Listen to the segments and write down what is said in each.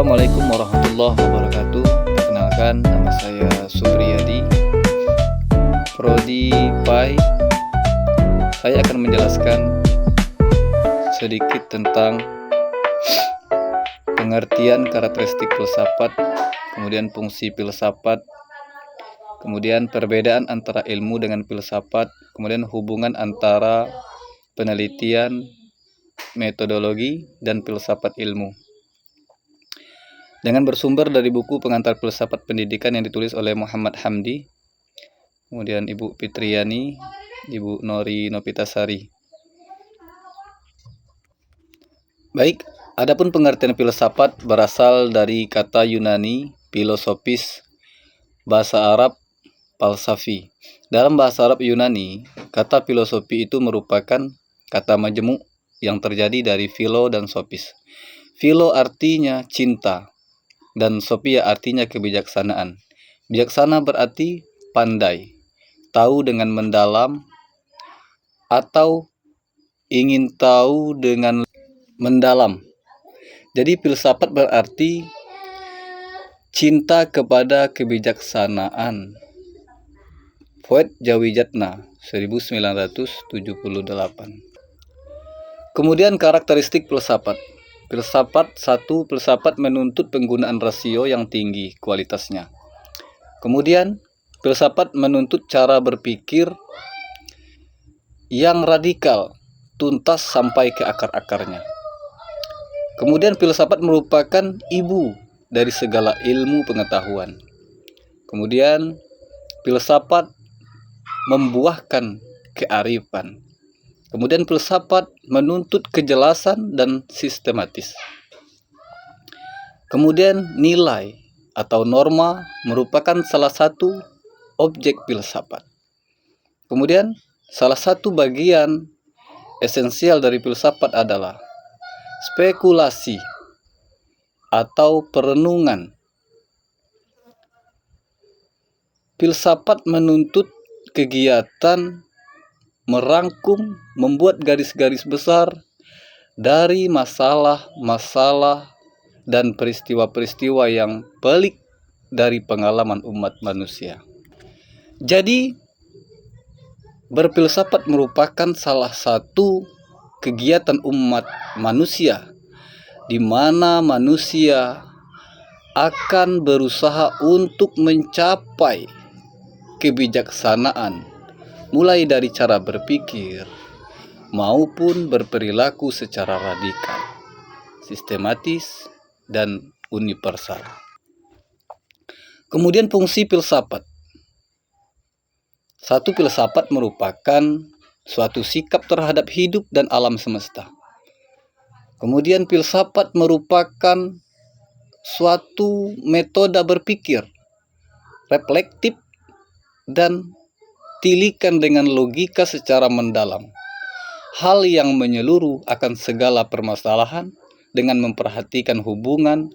Assalamualaikum warahmatullahi wabarakatuh. Perkenalkan, nama saya Supriyadi, Prodi PAI. Saya akan menjelaskan sedikit tentang pengertian karakteristik filsafat, kemudian fungsi filsafat, kemudian perbedaan antara ilmu dengan filsafat, kemudian hubungan antara penelitian, metodologi, dan filsafat ilmu. Dengan bersumber dari buku Pengantar Filsafat Pendidikan yang ditulis oleh Muhammad Hamdi, kemudian Ibu Fitriani, Ibu Nori Nopitasari. Baik, adapun pengertian filsafat berasal dari kata Yunani filosofis, bahasa Arab falsafi. Dalam bahasa Arab Yunani, kata filosofi itu merupakan kata majemuk yang terjadi dari philo dan sophis. Philo artinya cinta, dan sophia artinya kebijaksanaan. Bijaksana berarti pandai, tahu dengan mendalam, atau ingin tahu dengan mendalam. Jadi filsafat berarti cinta kepada kebijaksanaan. Voet Jawijatna 1978. Kemudian karakteristik filsafat. Filsafat 1. Filsafat menuntut penggunaan rasio yang tinggi kualitasnya. Kemudian filsafat menuntut cara berpikir yang radikal, tuntas sampai ke akar-akarnya. Kemudian filsafat merupakan ibu dari segala ilmu pengetahuan. Kemudian filsafat membuahkan kearifan. Kemudian filsafat menuntut kejelasan dan sistematis. Kemudian nilai atau norma merupakan salah satu objek filsafat. Kemudian salah satu bagian esensial dari filsafat adalah spekulasi atau perenungan. Filsafat menuntut kegiatan merangkum, membuat garis-garis besar dari masalah-masalah dan peristiwa-peristiwa yang pelik dari pengalaman umat manusia. Jadi, berfilsafat merupakan salah satu kegiatan umat manusia, di mana manusia akan berusaha untuk mencapai kebijaksanaan, mulai dari cara berpikir maupun berperilaku secara radikal, sistematis, dan universal. Kemudian fungsi filsafat. 1. Filsafat merupakan suatu sikap terhadap hidup dan alam semesta. Kemudian filsafat merupakan suatu metode berpikir reflektif dan tilikan dengan logika secara mendalam, hal yang menyeluruh akan segala permasalahan dengan memperhatikan hubungan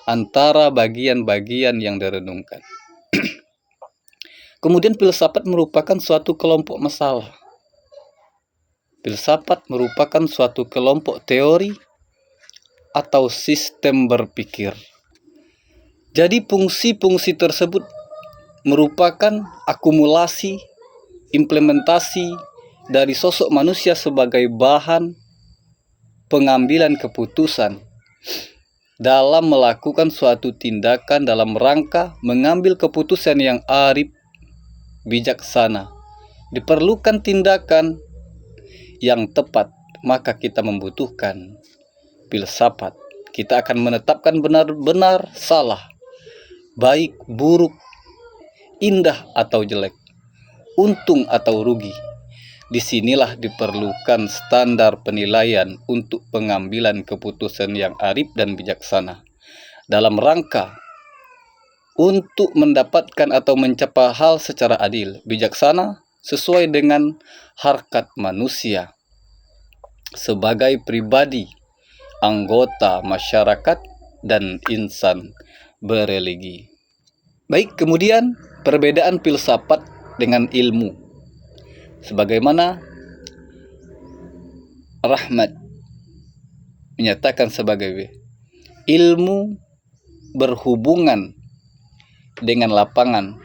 antara bagian-bagian yang direnungkan. Kemudian filsafat merupakan suatu kelompok masalah. Filsafat merupakan suatu kelompok teori atau sistem berpikir. Jadi fungsi-fungsi tersebut merupakan akumulasi implementasi dari sosok manusia sebagai bahan pengambilan keputusan dalam melakukan suatu tindakan dalam rangka mengambil keputusan yang arif, bijaksana. Diperlukan tindakan yang tepat, maka kita membutuhkan filsafat. Kita akan menetapkan benar-benar salah, baik, buruk, indah atau jelek, untung atau rugi. Disinilah diperlukan standar penilaian untuk pengambilan keputusan yang arif dan bijaksana dalam rangka untuk mendapatkan atau mencapai hal secara adil, bijaksana, sesuai dengan harkat manusia sebagai pribadi, anggota masyarakat, dan insan bereligi. Baik, kemudian perbedaan filsafat dengan ilmu. Sebagaimana Rahmat menyatakan sebagai ilmu berhubungan dengan lapangan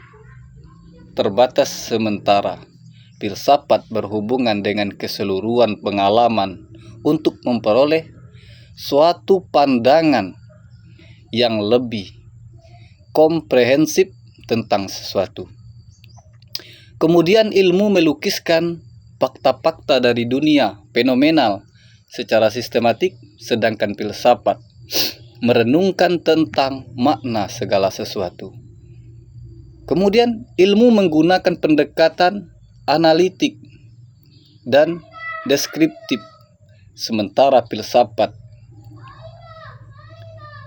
terbatas sementara. Filsafat berhubungan dengan keseluruhan pengalaman untuk memperoleh suatu pandangan yang lebih komprehensif tentang sesuatu. Kemudian ilmu melukiskan fakta-fakta dari dunia fenomenal secara sistematik, sedangkan filsafat merenungkan tentang makna segala sesuatu. Kemudian ilmu menggunakan pendekatan analitik dan deskriptif, sementara filsafat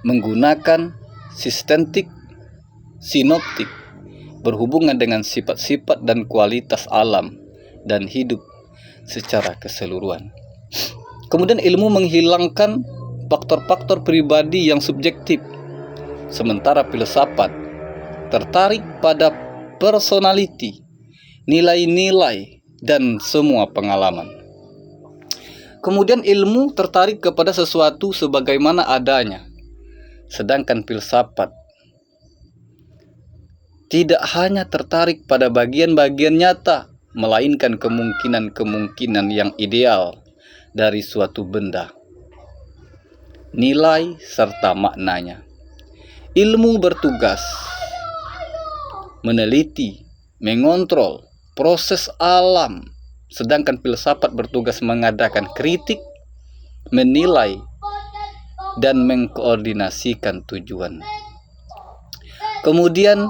menggunakan sistentik sinoptik, berhubungan dengan sifat-sifat dan kualitas alam dan hidup secara keseluruhan. Kemudian ilmu menghilangkan faktor-faktor pribadi yang subjektif, sementara filsafat tertarik pada personality, nilai-nilai, dan semua pengalaman. Kemudian ilmu tertarik kepada sesuatu sebagaimana adanya, sedangkan filsafat tidak hanya tertarik pada bagian-bagian nyata, melainkan kemungkinan-kemungkinan yang ideal dari suatu benda, nilai serta maknanya. Ilmu bertugas meneliti, mengontrol proses alam, sedangkan filsafat bertugas mengadakan kritik, menilai, dan mengkoordinasikan tujuan. Kemudian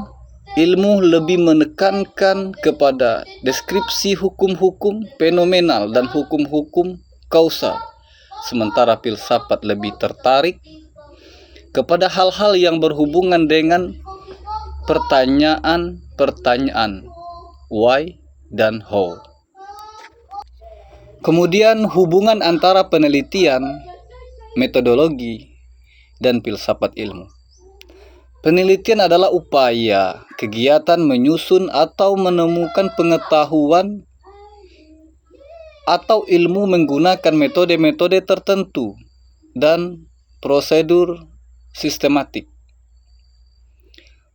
ilmu lebih menekankan kepada deskripsi hukum-hukum fenomenal dan hukum-hukum kausal, sementara filsafat lebih tertarik kepada hal-hal yang berhubungan dengan pertanyaan-pertanyaan why dan how. Kemudian hubungan antara penelitian, metodologi, dan filsafat ilmu. Penelitian adalah upaya, kegiatan menyusun atau menemukan pengetahuan atau ilmu menggunakan metode-metode tertentu dan prosedur sistematik.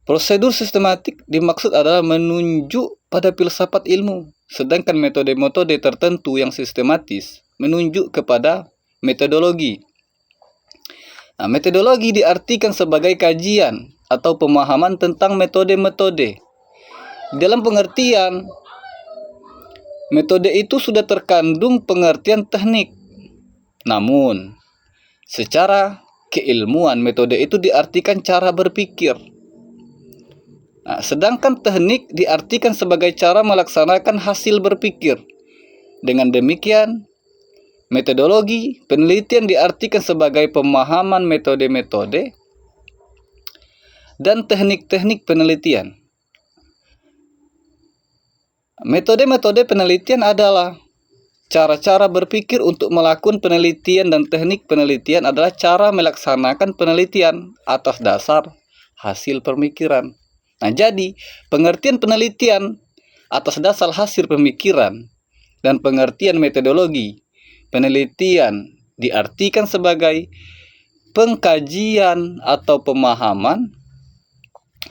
Prosedur sistematik dimaksud adalah menunjuk pada filsafat ilmu, sedangkan metode-metode tertentu yang sistematis menunjuk kepada metodologi. Nah, metodologi diartikan sebagai kajian atau pemahaman tentang metode-metode. Dalam pengertian, metode itu sudah terkandung pengertian teknik. Namun, secara keilmuan, metode itu diartikan cara berpikir. Nah, sedangkan teknik diartikan sebagai cara melaksanakan hasil berpikir. Dengan demikian, metodologi penelitian diartikan sebagai pemahaman metode-metode dan teknik-teknik penelitian. Metode-metode penelitian adalah cara-cara berpikir untuk melakukan penelitian, dan teknik penelitian adalah cara melaksanakan penelitian atas dasar hasil pemikiran. Nah, jadi pengertian penelitian atas dasar hasil pemikiran dan pengertian metodologi penelitian diartikan sebagai pengkajian atau pemahaman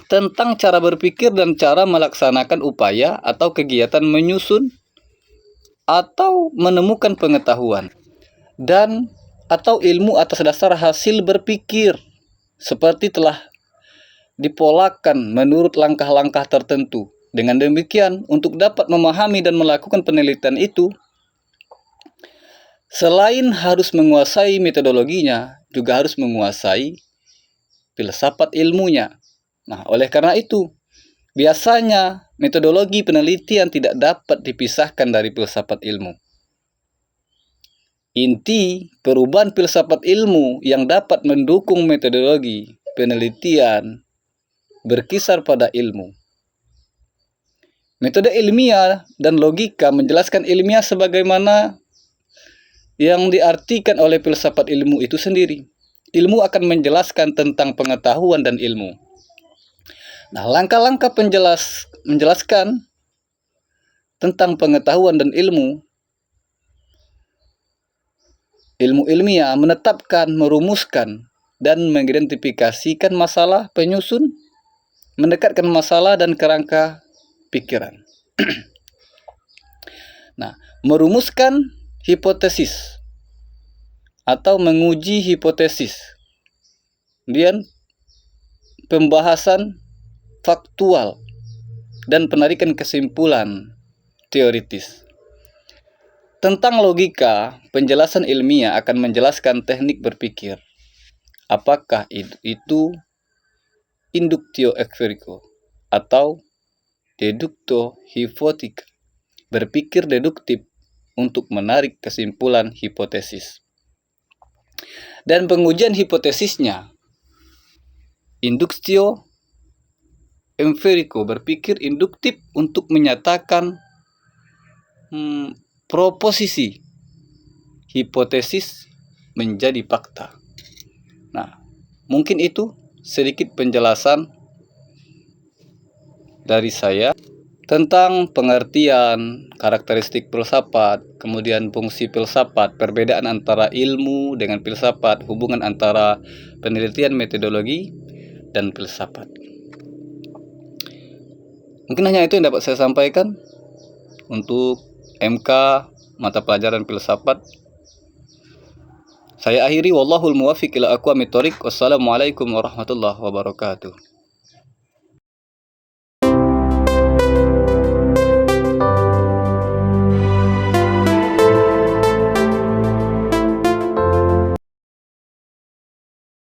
tentang cara berpikir dan cara melaksanakan upaya atau kegiatan menyusun atau menemukan pengetahuan dan atau ilmu atas dasar hasil berpikir, seperti telah dipolakan menurut langkah-langkah tertentu. Dengan demikian, untuk dapat memahami dan melakukan penelitian itu, selain harus menguasai metodologinya, juga harus menguasai filsafat ilmunya. Nah, oleh karena itu, biasanya metodologi penelitian tidak dapat dipisahkan dari filsafat ilmu. Inti perubahan filsafat ilmu yang dapat mendukung metodologi penelitian berkisar pada ilmu. Metode ilmiah dan logika menjelaskan ilmiah sebagaimana yang diartikan oleh filsafat ilmu itu sendiri. Ilmu akan menjelaskan tentang pengetahuan dan ilmu. Nah, langkah-langkah menjelaskan tentang pengetahuan dan ilmu ilmiah menetapkan, merumuskan, dan mengidentifikasikan masalah, penyusun, mendekatkan masalah dan kerangka pikiran. Nah, merumuskan hipotesis atau menguji hipotesis. Kemudian pembahasan faktual dan penarikan kesimpulan teoritis. Tentang logika, penjelasan ilmiah akan menjelaskan teknik berpikir. Apakah itu inductio empirico atau deductio hipotetika, berpikir deduktif untuk menarik kesimpulan hipotesis. Dan pengujian hipotesisnya, inductio empirico, berpikir induktif untuk menyatakan proposisi hipotesis menjadi fakta. Nah, mungkin itu sedikit penjelasan dari saya tentang pengertian, karakteristik filsafat, kemudian fungsi filsafat, perbedaan antara ilmu dengan filsafat, hubungan antara penelitian metodologi dan filsafat. Mungkin hanya itu yang dapat saya sampaikan untuk MK mata pelajaran filsafat. Saya akhiri, wallahul muwaffiq ila aqwamit thoriq. Wassalamualaikum warahmatullahi wabarakatuh.